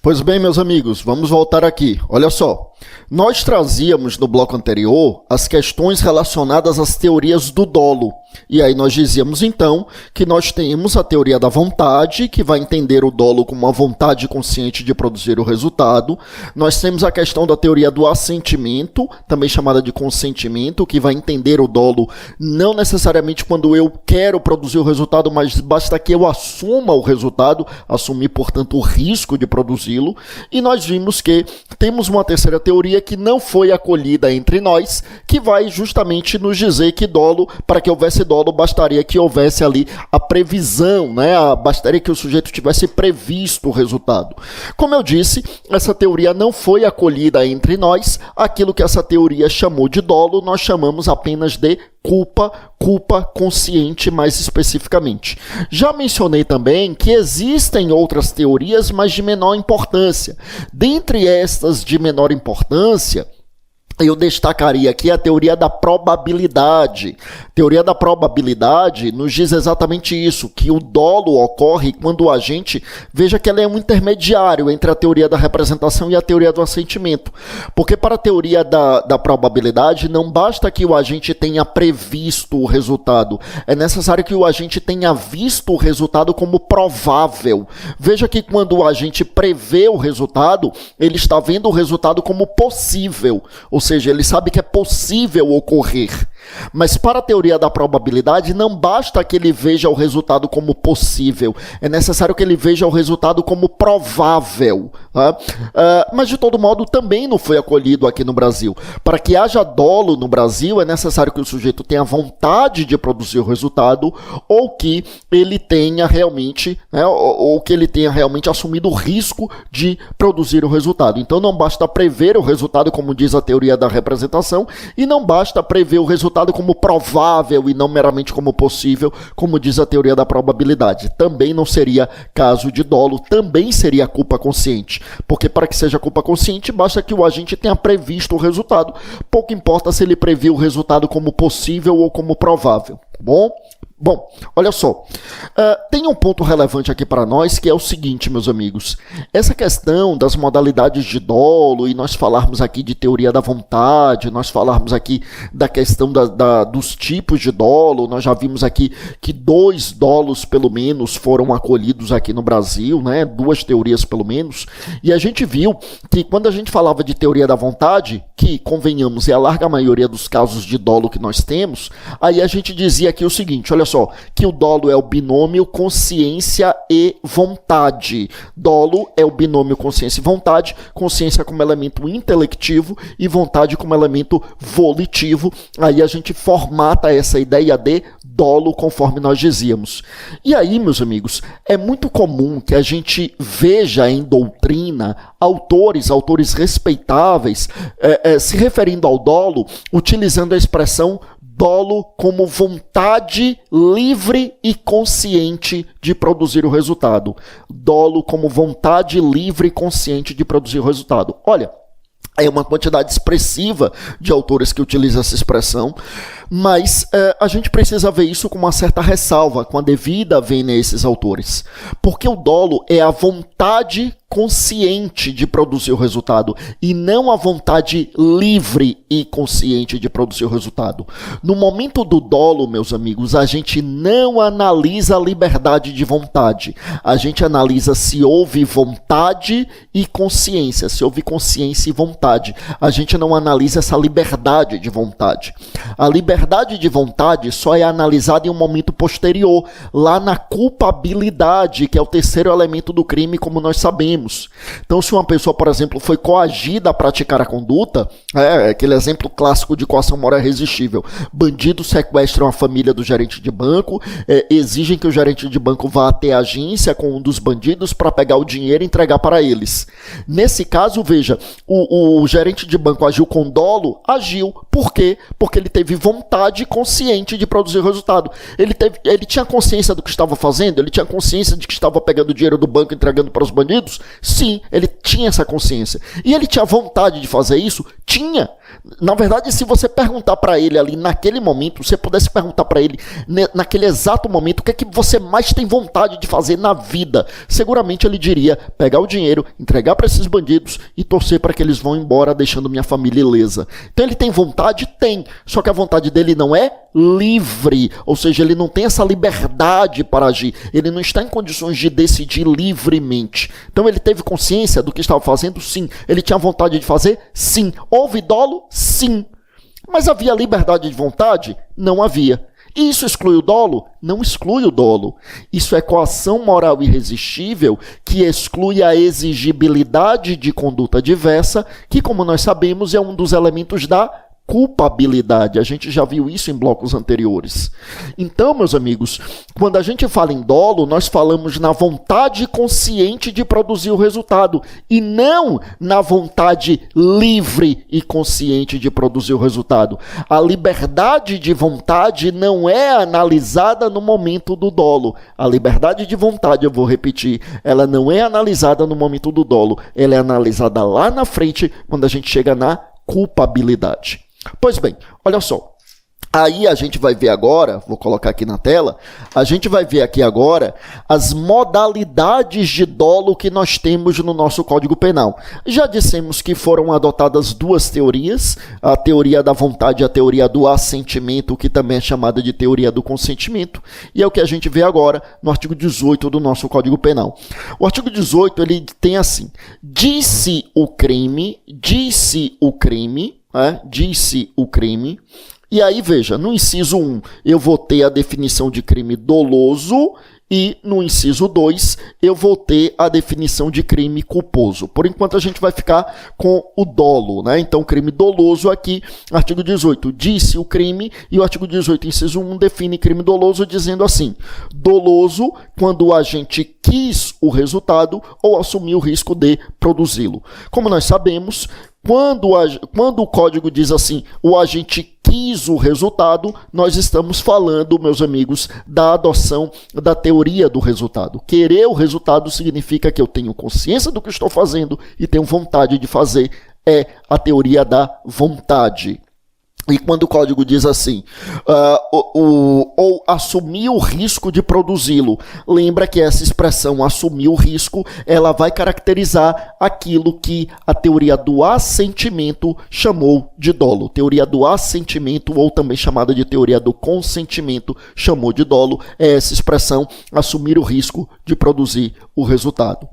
Pois bem, meus amigos, vamos voltar aqui. Olha só, nós trazíamos no bloco anterior as questões relacionadas às teorias do dolo. E aí nós dizíamos, então, que nós temos a teoria da vontade, que vai entender o dolo como uma vontade consciente de produzir o resultado. Nós temos a questão da teoria do assentimento, também chamada de consentimento, que vai entender o dolo não necessariamente quando eu quero produzir o resultado, mas basta que eu assuma o resultado, assumir, portanto, o risco de produzi-lo. E nós vimos que temos uma terceira teoria que não foi acolhida entre nós, que vai justamente nos dizer que dolo, para que houvesse dolo, bastaria que houvesse ali a previsão, né? Bastaria que o sujeito tivesse previsto o resultado. Como eu disse, essa teoria não foi acolhida entre nós. Aquilo que essa teoria chamou de dolo, nós chamamos apenas de culpa consciente mais especificamente. Já mencionei também que existem outras teorias, mas de menor importância. Dentre estas de menor importância, eu destacaria aqui a teoria da probabilidade. A teoria da probabilidade nos diz exatamente isso, que o dolo ocorre quando o agente, veja que ela é um intermediário entre a teoria da representação e a teoria do assentimento. Porque para a teoria da probabilidade, não basta que o agente tenha previsto o resultado, é necessário que o agente tenha visto o resultado como provável. Veja que quando o agente prevê o resultado, ele está vendo o resultado como possível, ou seja, ele sabe que é possível ocorrer. Mas para a teoria da probabilidade, não basta que ele veja o resultado como possível, é necessário que ele veja o resultado como provável. Tá? Mas de todo modo também não foi acolhido aqui no Brasil. Para que haja dolo no Brasil, é necessário que o sujeito tenha vontade de produzir o resultado, ou que ele tenha realmente, ou que ele tenha realmente assumido o risco de produzir o resultado. Então não basta prever o resultado, como diz a teoria da representação, e não basta prever o resultado como provável e não meramente como possível, como diz a teoria da probabilidade. Também não seria caso de dolo, também seria culpa consciente, porque para que seja culpa consciente, basta que o agente tenha previsto o resultado. Pouco importa se ele previu o resultado como possível ou como provável, tá bom? Bom, olha só, tem um ponto relevante aqui para nós, que é o seguinte, meus amigos. Essa questão das modalidades de dolo, e nós falarmos aqui de teoria da vontade, nós falarmos aqui da questão dos tipos de dolo, nós já vimos aqui que 2 dolos, pelo menos, foram acolhidos aqui no Brasil, né? 2 teorias, pelo menos, e a gente viu que quando a gente falava de teoria da vontade, que, convenhamos, é a larga maioria dos casos de dolo que nós temos, aí a gente dizia aqui o seguinte, olha só, que o dolo é o binômio consciência e vontade. Dolo é o binômio consciência e vontade, consciência como elemento intelectivo e vontade como elemento volitivo. Aí a gente formata essa ideia de dolo conforme nós dizíamos. E aí, meus amigos, é muito comum que a gente veja em doutrina autores respeitáveis se referindo ao dolo, utilizando a expressão dolo como vontade livre e consciente de produzir o resultado. Dolo como vontade livre e consciente de produzir o resultado. Olha, é uma quantidade expressiva de autores que utilizam essa expressão, mas a gente precisa ver isso com uma certa ressalva, com a devida vênia a esses autores. Porque o dolo é a vontade consciente de produzir o resultado e não a vontade livre e consciente de produzir o resultado. No momento do dolo, meus amigos, a gente não analisa a liberdade de vontade. A gente analisa se houve vontade e consciência, se houve consciência e vontade. A gente não analisa essa liberdade de vontade. A liberdade de vontade só é analisada em um momento posterior, lá na culpabilidade, que é o terceiro elemento do crime, como nós sabemos. Então, se uma pessoa, por exemplo, foi coagida a praticar a conduta, aquele exemplo clássico de coação moral irresistível, bandidos sequestram a família do gerente de banco, exigem que o gerente de banco vá até a agência com um dos bandidos para pegar o dinheiro e entregar para eles. Nesse caso, veja, o gerente de banco agiu com dolo? Agiu. Por quê? Porque ele teve vontade vontade consciente de produzir o resultado. Ele tinha consciência do que estava fazendo? Ele tinha consciência de que estava pegando o dinheiro do banco e entregando para os bandidos? Sim, ele tinha essa consciência. E ele tinha vontade de fazer isso? Tinha. Na verdade, se você perguntar para ele ali naquele momento, você pudesse perguntar para ele naquele exato momento o que é que você mais tem vontade de fazer na vida, seguramente ele diria pegar o dinheiro, entregar para esses bandidos e torcer para que eles vão embora deixando minha família ilesa. Então ele tem vontade? Tem. Só que a vontade dele não é livre, ou seja, ele não tem essa liberdade para agir, ele não está em condições de decidir livremente. Então ele teve consciência do que estava fazendo? Sim. Ele tinha vontade de fazer? Sim. Houve dolo? Sim. Mas havia liberdade de vontade? Não havia. E isso exclui o dolo? Não exclui o dolo. Isso é coação moral irresistível que exclui a exigibilidade de conduta diversa, que, como nós sabemos, é um dos elementos da culpabilidade. A gente já viu isso em blocos anteriores. Então, meus amigos, quando a gente fala em dolo, nós falamos na vontade consciente de produzir o resultado e não na vontade livre e consciente de produzir o resultado. A liberdade de vontade não é analisada no momento do dolo. A liberdade de vontade, eu vou repetir, ela não é analisada no momento do dolo. Ela é analisada lá na frente, quando a gente chega na culpabilidade. Pois bem, olha só, aí a gente vai ver agora, vou colocar aqui na tela, a gente vai ver aqui agora as modalidades de dolo que nós temos no nosso Código Penal. Já dissemos que foram adotadas duas teorias, a teoria da vontade e a teoria do assentimento, que também é chamada de teoria do consentimento, e é o que a gente vê agora no artigo 18 do nosso Código Penal. O artigo 18, ele tem assim, disse o crime, e aí veja, no inciso 1 eu vou ter a definição de crime doloso e no inciso 2 eu vou ter a definição de crime culposo. Por enquanto a gente vai ficar com o dolo, né? Então crime doloso aqui, artigo 18, disse o crime, e o artigo 18, inciso 1, define crime doloso dizendo assim, doloso quando o agente quis o resultado ou assumiu o risco de produzi-lo. Como nós sabemos, quando o código diz assim, o agente quis o resultado, nós estamos falando, meus amigos, da adoção da teoria do resultado. Querer o resultado significa que eu tenho consciência do que estou fazendo e tenho vontade de fazer. É a teoria da vontade. E quando o código diz assim, ou assumir o risco de produzi-lo, lembra que essa expressão assumir o risco, ela vai caracterizar aquilo que a teoria do assentimento chamou de dolo. Teoria do assentimento, ou também chamada de teoria do consentimento, chamou de dolo, é essa expressão, assumir o risco de produzir o resultado.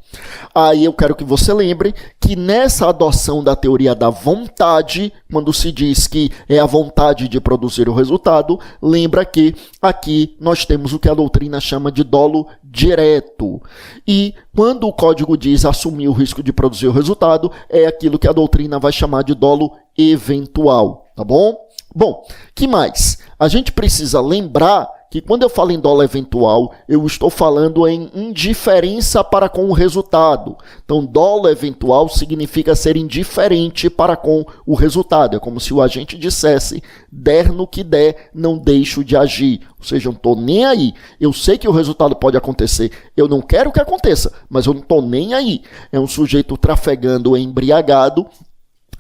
Aí eu quero que você lembre que nessa adoção da teoria da vontade, quando se diz que é a vontade de produzir o resultado, lembra que aqui nós temos o que a doutrina chama de dolo direto. E quando o código diz assumir o risco de produzir o resultado, é aquilo que a doutrina vai chamar de dolo eventual, tá bom? Bom, que mais? A gente precisa lembrar que quando eu falo em dolo eventual, eu estou falando em indiferença para com o resultado. Então, dolo eventual significa ser indiferente para com o resultado. É como se o agente dissesse, der no que der, não deixo de agir. Ou seja, eu não estou nem aí. Eu sei que o resultado pode acontecer. Eu não quero que aconteça, mas eu não estou nem aí. É um sujeito trafegando embriagado,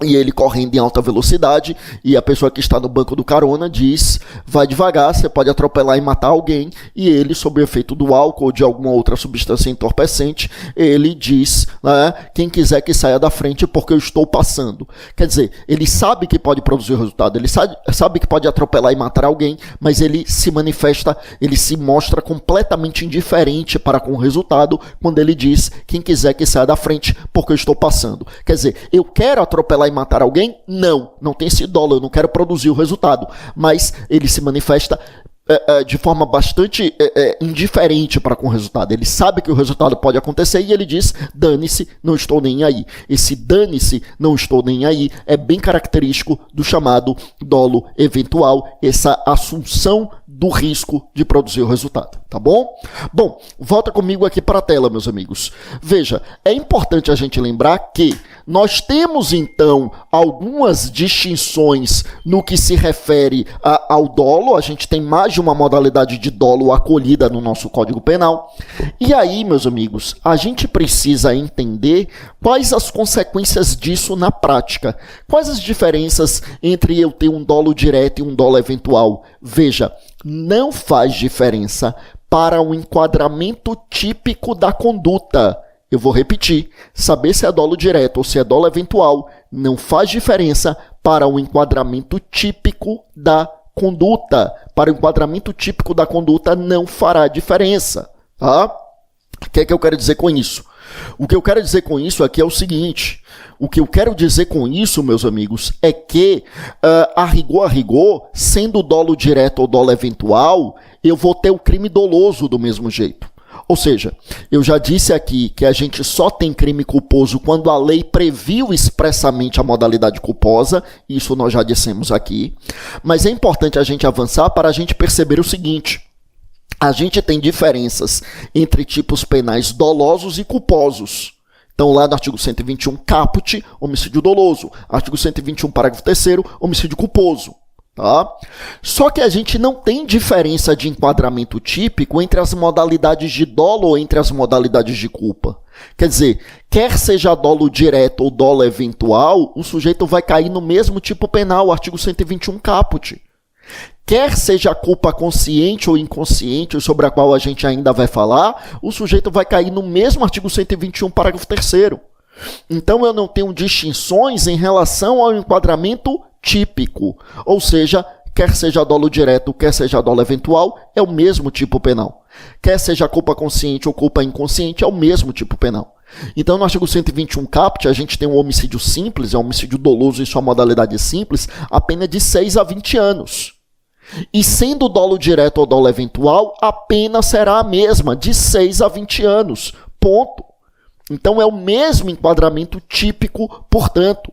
e ele correndo em alta velocidade, e a pessoa que está no banco do carona diz, vai devagar, você pode atropelar e matar alguém, e ele, sob o efeito do álcool ou de alguma outra substância entorpecente, ele diz, né, quem quiser que saia da frente porque eu estou passando. Quer dizer, ele sabe que pode produzir o resultado, ele sabe que pode atropelar e matar alguém, mas ele se manifesta, ele se mostra completamente indiferente para com o resultado, quando ele diz, quem quiser que saia da frente porque eu estou passando. Quer dizer, eu quero atropelar e matar alguém? Não tem esse dolo, eu não quero produzir o resultado, mas ele se manifesta de forma bastante indiferente para com o resultado. Ele sabe que o resultado pode acontecer e ele diz, dane-se, não estou nem aí. Esse dane-se, não estou nem aí, é bem característico do chamado dolo eventual, essa assunção do risco de produzir o resultado, tá bom? Bom, volta comigo aqui para a tela, meus amigos. Veja, é importante a gente lembrar que nós temos, então, algumas distinções no que se refere ao dolo. A gente tem mais de uma modalidade de dolo acolhida no nosso Código Penal. E aí, meus amigos, a gente precisa entender quais as consequências disso na prática. Quais as diferenças entre eu ter um dolo direto e um dolo eventual? Veja, não faz diferença para o enquadramento típico da conduta. Eu vou repetir, saber se é dolo direto ou se é dolo eventual não faz diferença para o enquadramento típico da conduta. Para o enquadramento típico da conduta não fará diferença, tá? O que é que eu quero dizer com isso? O que eu quero dizer com isso aqui é o seguinte, o que eu quero dizer com isso, meus amigos, é que, a rigor, sendo dolo direto ou dolo eventual, eu vou ter o crime doloso do mesmo jeito. Ou seja, eu já disse aqui que a gente só tem crime culposo quando a lei previu expressamente a modalidade culposa, isso nós já dissemos aqui, mas é importante a gente avançar para a gente perceber o seguinte, a gente tem diferenças entre tipos penais dolosos e culposos. Então, lá no artigo 121, caput, homicídio doloso. Artigo 121, parágrafo 3º, homicídio culposo. Tá? Só que a gente não tem diferença de enquadramento típico entre as modalidades de dolo ou entre as modalidades de culpa. Quer dizer, quer seja dolo direto ou dolo eventual, o sujeito vai cair no mesmo tipo penal, artigo 121 caput. Quer seja culpa consciente ou inconsciente, sobre a qual a gente ainda vai falar, o sujeito vai cair no mesmo artigo 121, parágrafo 3º. Então, eu não tenho distinções em relação ao enquadramento típico. Ou seja, quer seja dolo direto, quer seja dolo eventual, é o mesmo tipo penal. Quer seja culpa consciente ou culpa inconsciente, é o mesmo tipo penal. Então, no artigo 121 caput, a gente tem um homicídio simples, é um homicídio doloso em sua modalidade simples, a pena de 6 a 20 anos. E sendo dolo direto ou dolo eventual, a pena será a mesma, de 6 a 20 anos. Ponto. Então, é o mesmo enquadramento típico, portanto.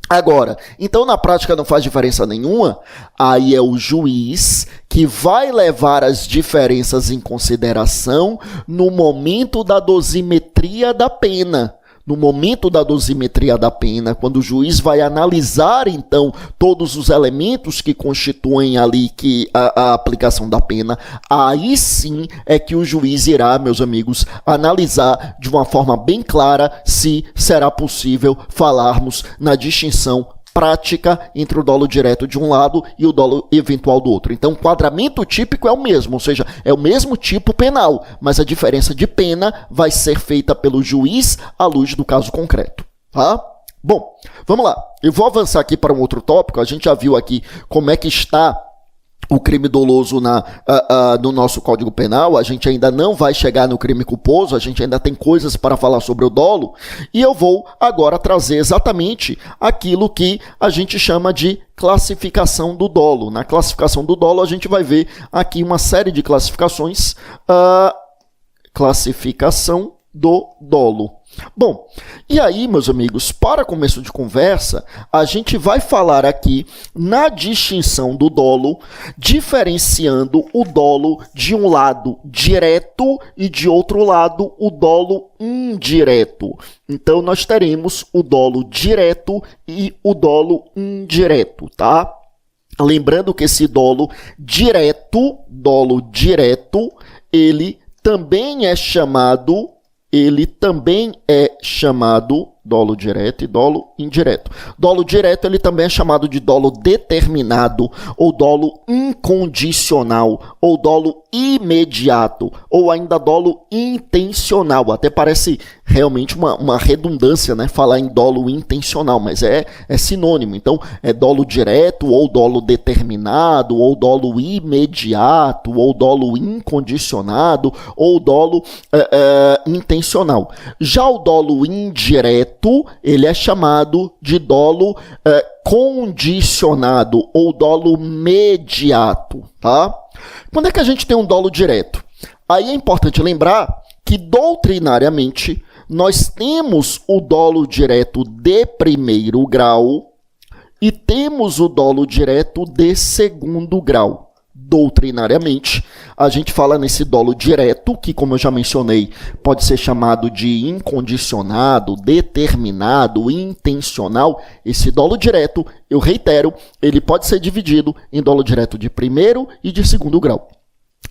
Agora, então na prática não faz diferença nenhuma? Aí é o juiz que vai levar as diferenças em consideração no momento da dosimetria da pena. No momento da dosimetria da pena, quando o juiz vai analisar, então, todos os elementos que constituem ali a aplicação da pena, aí sim é que o juiz irá, meus amigos, analisar de uma forma bem clara se será possível falarmos na distinção prática entre o dolo direto de um lado e o dolo eventual do outro. Então, o enquadramento típico é o mesmo, ou seja, é o mesmo tipo penal, mas a diferença de pena vai ser feita pelo juiz à luz do caso concreto. Tá? Bom, vamos lá. Eu vou avançar aqui para um outro tópico. A gente já viu aqui como é que está o crime doloso no nosso Código Penal. A gente ainda não vai chegar no crime culposo, a gente ainda tem coisas para falar sobre o dolo, e eu vou agora trazer exatamente aquilo que a gente chama de classificação do dolo. Na classificação do dolo, a gente vai ver aqui uma série de classificações. Classificação do dolo. Bom, e aí, meus amigos, para começo de conversa, a gente vai falar aqui na distinção do dolo, diferenciando o dolo de um lado direto e de outro lado o dolo indireto. Então, nós teremos o dolo direto e o dolo indireto, tá? Lembrando que esse dolo direto, ele também é chamado dolo direto e dolo indireto. Dolo direto ele também é chamado de dolo determinado, ou dolo incondicional, ou dolo imediato, ou ainda dolo intencional. Até parece realmente uma redundância, né? Falar em dolo intencional, mas é sinônimo. Então, é dolo direto, ou dolo determinado, ou dolo imediato, ou dolo incondicionado, ou dolo intencional. Já o dolo indireto, direto, ele é chamado de dolo condicionado ou dolo mediato, tá? Quando é que a gente tem um dolo direto? Aí é importante lembrar que, doutrinariamente, nós temos o dolo direto de primeiro grau e temos o dolo direto de segundo grau. Doutrinariamente, a gente fala nesse dolo direto, que, como eu já mencionei, pode ser chamado de incondicionado, determinado, intencional. Esse dolo direto, eu reitero, ele pode ser dividido em dolo direto de primeiro e de segundo grau.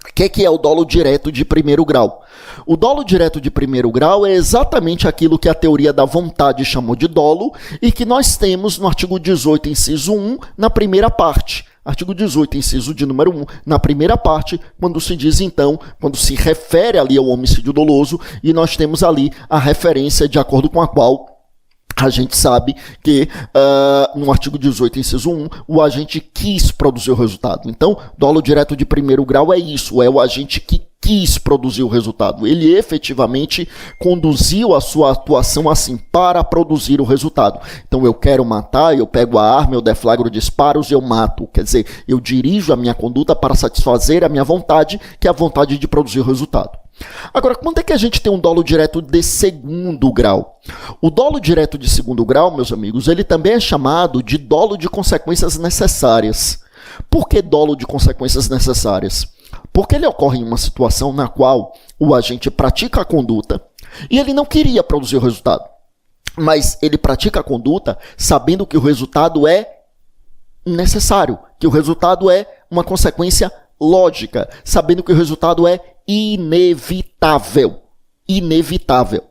O que é o dolo direto de primeiro grau? O dolo direto de primeiro grau é exatamente aquilo que a teoria da vontade chamou de dolo e que nós temos no artigo 18, inciso 1, na primeira parte. Artigo 18, inciso de número 1, na primeira parte, quando se diz, então, quando se refere ali ao homicídio doloso, e nós temos ali a referência de acordo com a qual a gente sabe que, no artigo 18, inciso 1, o agente quis produzir o resultado. Então, dolo direto de primeiro grau é isso, é o agente que quis produzir o resultado. Ele efetivamente conduziu a sua atuação assim, para produzir o resultado. Então, eu quero matar, eu pego a arma, eu deflagro disparos e eu mato. Quer dizer, eu dirijo a minha conduta para satisfazer a minha vontade, que é a vontade de produzir o resultado. Agora, quando é que a gente tem um dolo direto de segundo grau? O dolo direto de segundo grau, meus amigos, ele também é chamado de dolo de consequências necessárias. Por que dolo de consequências necessárias? Porque ele ocorre em uma situação na qual o agente pratica a conduta e ele não queria produzir o resultado, mas ele pratica a conduta sabendo que o resultado é necessário, que o resultado é uma consequência lógica, sabendo que o resultado é inevitável. Inevitável.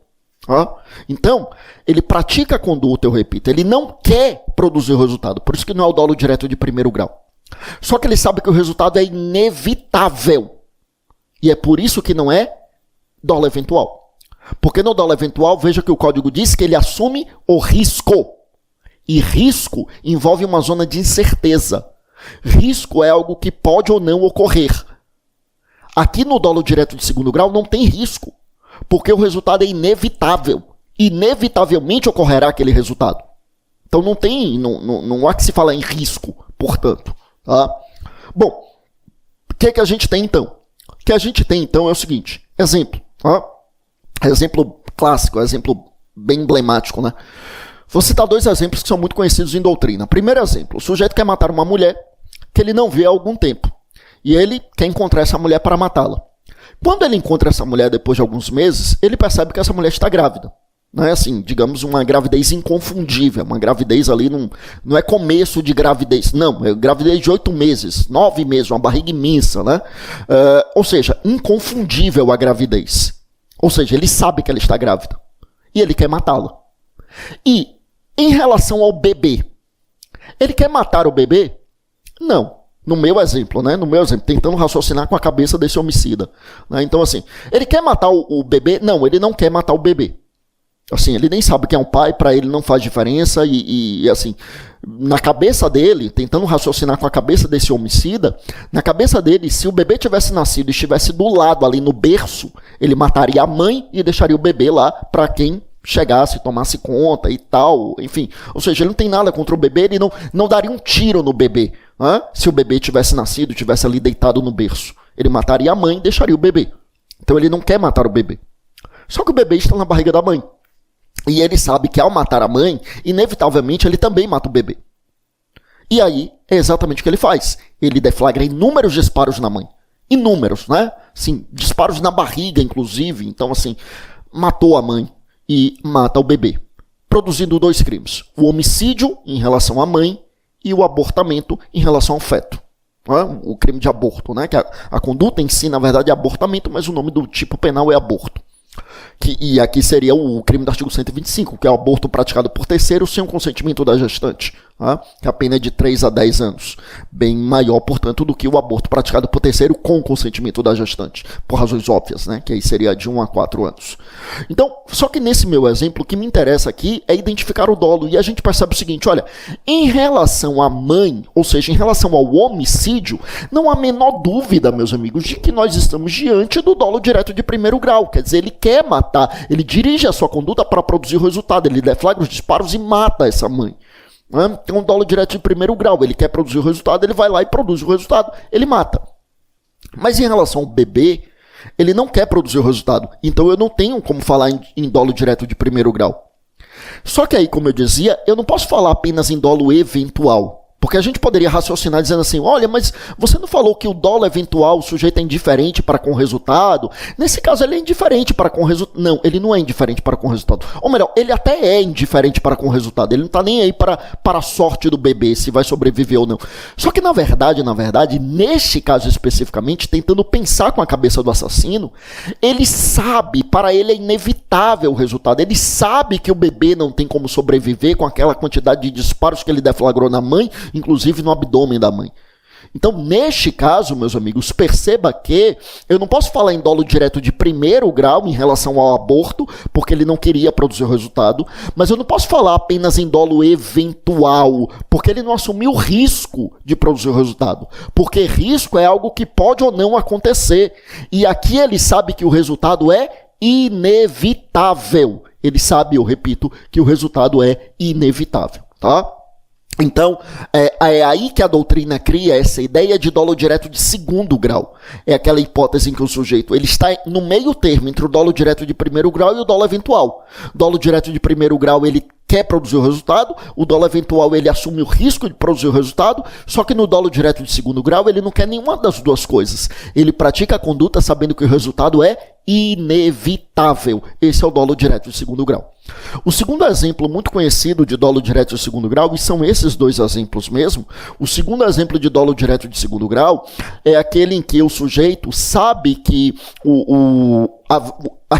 Então, ele pratica a conduta, eu repito, ele não quer produzir o resultado, por isso que não é o dolo direto de primeiro grau. Só que ele sabe que o resultado é inevitável. E é por isso que não é dolo eventual. Porque no dolo eventual, veja que o código diz que ele assume o risco. E risco envolve uma zona de incerteza. Risco é algo que pode ou não ocorrer. Aqui no dolo direto de segundo grau não tem risco, porque o resultado é inevitável. Inevitavelmente ocorrerá aquele resultado. Então não há que se falar em risco, portanto. Tá? Bom, o que a gente tem então? O que a gente tem então é o seguinte, exemplo. Exemplo clássico, exemplo bem emblemático, né? Vou citar dois exemplos que são muito conhecidos em doutrina. Primeiro exemplo, o sujeito quer matar uma mulher que ele não vê há algum tempo. E ele quer encontrar essa mulher para matá-la. Quando ele encontra essa mulher depois de alguns meses, ele percebe que essa mulher está grávida. Não é assim, digamos, uma gravidez inconfundível. Uma gravidez ali, não é começo de gravidez. Não, é gravidez de 8 meses, 9 meses, uma barriga imensa, né? Ou seja, inconfundível a gravidez. Ou seja, ele sabe que ela está grávida. E ele quer matá-la. E, em relação ao bebê, ele quer matar o bebê? Não. No meu exemplo, né? No meu exemplo, tentando raciocinar com a cabeça desse homicida. Né? Então, assim, ele quer matar o bebê? Não, ele não quer matar o bebê. Assim, ele nem sabe quem é o pai, para ele não faz diferença e, assim, na cabeça dele, tentando raciocinar com a cabeça desse homicida, na cabeça dele, se o bebê tivesse nascido e estivesse do lado ali no berço, ele mataria a mãe e deixaria o bebê lá para quem chegasse, tomasse conta e tal, enfim. Ou seja, ele não tem nada contra o bebê, ele não daria um tiro no bebê. Né? Se o bebê tivesse nascido, tivesse ali deitado no berço, ele mataria a mãe e deixaria o bebê. Então ele não quer matar o bebê. Só que o bebê está na barriga da mãe. E ele sabe que ao matar a mãe, inevitavelmente ele também mata o bebê. E aí é exatamente o que ele faz. Ele deflagra inúmeros disparos na mãe. Inúmeros, né? Sim, disparos na barriga, inclusive. Então, assim, matou a mãe e mata o bebê. Produzindo dois crimes. O homicídio em relação à mãe e o abortamento em relação ao feto. O crime de aborto, né? Que a conduta em si, na verdade, é abortamento, mas o nome do tipo penal é aborto. E aqui seria o crime do artigo 125, que é o aborto praticado por terceiro sem o consentimento da gestante. que a pena é de 3 a 10 anos, bem maior, portanto, do que o aborto praticado por terceiro com consentimento da gestante, por razões óbvias, que aí seria de 1 a 4 anos. Então, só que nesse meu exemplo, o que me interessa aqui é identificar o dolo, e a gente percebe o seguinte, olha, em relação à mãe, ou seja, em relação ao homicídio, não há a menor dúvida, meus amigos, de que nós estamos diante do dolo direto de primeiro grau, quer dizer, ele quer matar, ele dirige a sua conduta para produzir o resultado, ele deflagra os disparos e mata essa mãe. Tem um dolo direto de primeiro grau, ele quer produzir o resultado, ele vai lá e produz o resultado, ele mata. Mas em relação ao bebê, ele não quer produzir o resultado, então eu não tenho como falar em dolo direto de primeiro grau. Só que aí, como eu dizia, eu não posso falar apenas em dolo eventual. Porque a gente poderia raciocinar dizendo assim, olha, mas você não falou que o dolo eventual, o sujeito é indiferente para com o resultado? Nesse caso, ele é indiferente para com o resultado. Não, ele não é indiferente para com o resultado. Ou melhor, ele até é indiferente para com o resultado. Ele não está nem aí para a sorte do bebê, se vai sobreviver ou não. Só que, na verdade, neste caso especificamente, tentando pensar com a cabeça do assassino, ele sabe, para ele é inevitável o resultado. Ele sabe que o bebê não tem como sobreviver com aquela quantidade de disparos que ele deflagrou na mãe, inclusive no abdômen da mãe. Então, neste caso, meus amigos, perceba que eu não posso falar em dolo direto de primeiro grau em relação ao aborto, porque ele não queria produzir o resultado, mas eu não posso falar apenas em dolo eventual, porque ele não assumiu o risco de produzir o resultado. Porque risco é algo que pode ou não acontecer. E aqui ele sabe que o resultado é inevitável. Ele sabe, eu repito, que o resultado é inevitável, tá? Então, é aí que a doutrina cria essa ideia de dolo direto de segundo grau. É aquela hipótese em que o sujeito ele está no meio termo entre o dolo direto de primeiro grau e o dolo eventual. Dolo direto de primeiro grau, ele quer produzir o resultado, o dolo eventual ele assume o risco de produzir o resultado, só que no dolo direto de segundo grau ele não quer nenhuma das duas coisas. Ele pratica a conduta sabendo que o resultado é inevitável. Esse é o dolo direto de segundo grau. O segundo exemplo muito conhecido de dolo direto de segundo grau, e são esses dois exemplos mesmo, o segundo exemplo de dolo direto de segundo grau é aquele em que o sujeito sabe que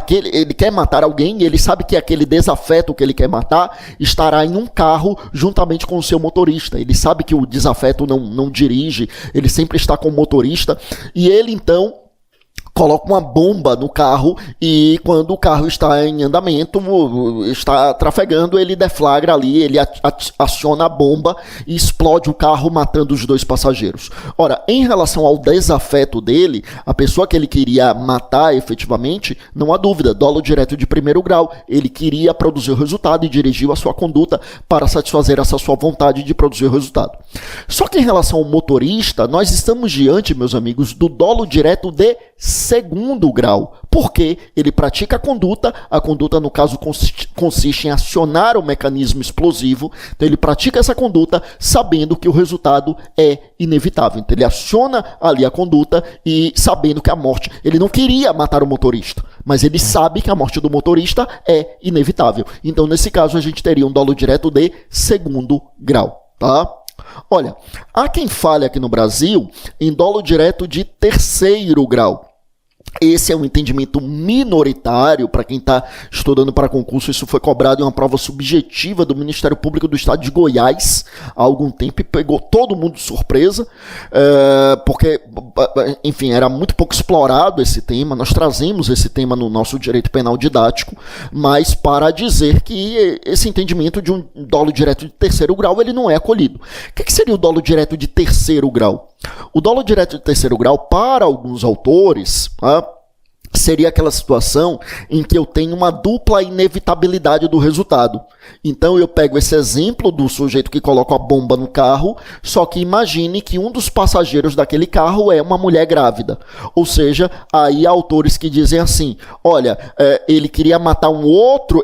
ele quer matar alguém e ele sabe que aquele desafeto que ele quer matar estará em um carro juntamente com o seu motorista. Ele sabe que o desafeto não dirige, ele sempre está com o motorista e ele então coloca uma bomba no carro e quando o carro está em andamento, está trafegando, ele deflagra ali, ele aciona a bomba e explode o carro matando os dois passageiros. Ora, em relação ao desafeto dele, a pessoa que ele queria matar efetivamente, não há dúvida, dolo direto de primeiro grau, ele queria produzir o resultado e dirigiu a sua conduta para satisfazer essa sua vontade de produzir o resultado. Só que em relação ao motorista, nós estamos diante, meus amigos, do dolo direto de segundo grau, porque ele pratica a conduta no caso consiste em acionar o mecanismo explosivo, então ele pratica essa conduta sabendo que o resultado é inevitável, então ele aciona ali a conduta e sabendo que a morte, ele não queria matar o motorista, mas ele sabe que a morte do motorista é inevitável, então nesse caso a gente teria um dolo direto de segundo grau, tá? Olha, há quem fale aqui no Brasil em dolo direto de terceiro grau. Esse é um entendimento minoritário para quem está estudando para concurso. Isso foi cobrado em uma prova subjetiva do Ministério Público do Estado de Goiás há algum tempo e pegou todo mundo de surpresa, porque, enfim, era muito pouco explorado esse tema. Nós trazemos esse tema no nosso direito penal didático, mas para dizer que esse entendimento de um dolo direto de terceiro grau ele não é acolhido. O que seria o dolo direto de terceiro grau? O dolo direto de terceiro grau, para alguns autores, seria aquela situação em que eu tenho uma dupla inevitabilidade do resultado. Então eu pego esse exemplo do sujeito que coloca a bomba no carro, só que imagine que um dos passageiros daquele carro é uma mulher grávida. Ou seja, aí há autores que dizem assim, olha, ele queria matar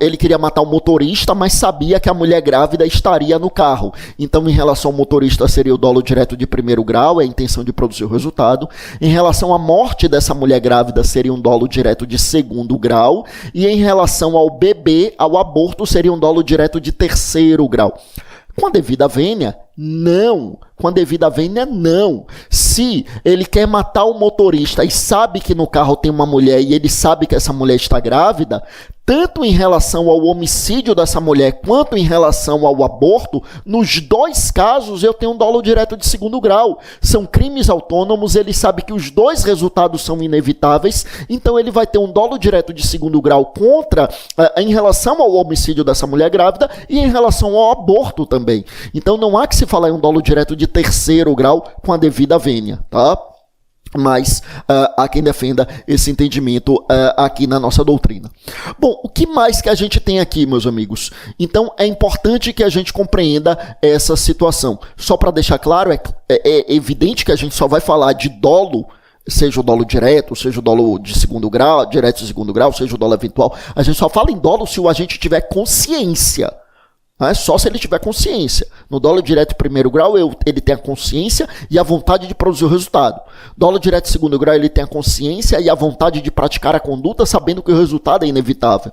ele queria matar o motorista, mas sabia que a mulher grávida estaria no carro. Então em relação ao motorista seria o dolo direto de primeiro grau, é a intenção de produzir o resultado. Em relação à morte dessa mulher grávida seria um dolo direto de segundo grau, e em relação ao bebê, ao aborto, seria um dolo direto de terceiro grau. Com a devida vênia, não. com a devida vênia, não. Se ele quer matar o motorista e sabe que no carro tem uma mulher e ele sabe que essa mulher está grávida, tanto em relação ao homicídio dessa mulher quanto em relação ao aborto, nos dois casos eu tenho um dolo direto de segundo grau. São crimes autônomos, ele sabe que os dois resultados são inevitáveis, então ele vai ter um dolo direto de segundo grau contra, em relação ao homicídio dessa mulher grávida e em relação ao aborto também. Então não há que se falar em um dolo direto de terceiro grau com a devida vênia, tá? Mas há quem defenda esse entendimento aqui na nossa doutrina. Bom, o que mais que a gente tem aqui, meus amigos? Então, é importante que a gente compreenda essa situação. Só para deixar claro, é evidente que a gente só vai falar de dolo, seja o dolo direto, seja o dolo de segundo grau, direto de segundo grau, seja o dolo eventual. A gente só fala em dolo se o agente tiver consciência. Só se ele tiver consciência. No dolo direto de primeiro grau, ele tem a consciência e a vontade de produzir o resultado. Dolo direto de segundo grau, ele tem a consciência e a vontade de praticar a conduta, sabendo que o resultado é inevitável.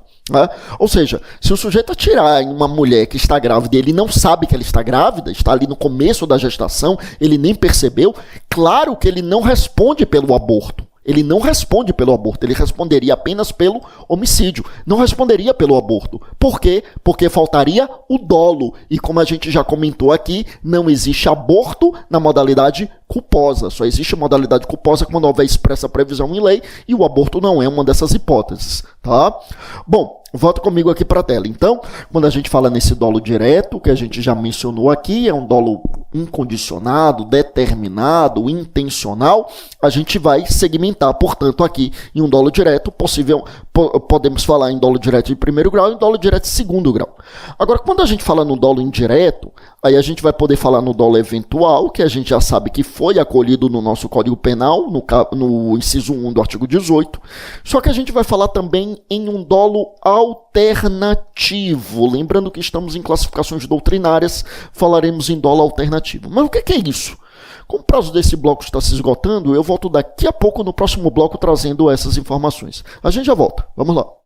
Ou seja, se o sujeito atirar em uma mulher que está grávida e ele não sabe que ela está grávida, está ali no começo da gestação, ele nem percebeu, claro que ele não responde pelo aborto. Ele não responde pelo aborto, ele responderia apenas pelo homicídio. Não responderia pelo aborto. Por quê? Porque faltaria o dolo. E como a gente já comentou aqui, não existe aborto na modalidade culposa. Só existe modalidade culposa quando houver expressa previsão em lei, e o aborto não é uma dessas hipóteses, tá? Bom, volta comigo aqui para a tela. Então, quando a gente fala nesse dolo direto, que a gente já mencionou aqui, é um dolo incondicionado, determinado, intencional, a gente vai segmentar, portanto, aqui em um dolo direto, podemos falar em dolo direto de primeiro grau e em dolo direto de segundo grau. Agora, quando a gente fala no dolo indireto, aí a gente vai poder falar no dolo eventual, que a gente já sabe que foi acolhido no nosso Código Penal, no inciso 1 do artigo 18, só que a gente vai falar também em um dolo alternativo. Lembrando que estamos em classificações doutrinárias, falaremos em dolo alternativo. Mas o que é isso? Como o prazo desse bloco está se esgotando, eu volto daqui a pouco no próximo bloco trazendo essas informações. A gente já volta. Vamos lá.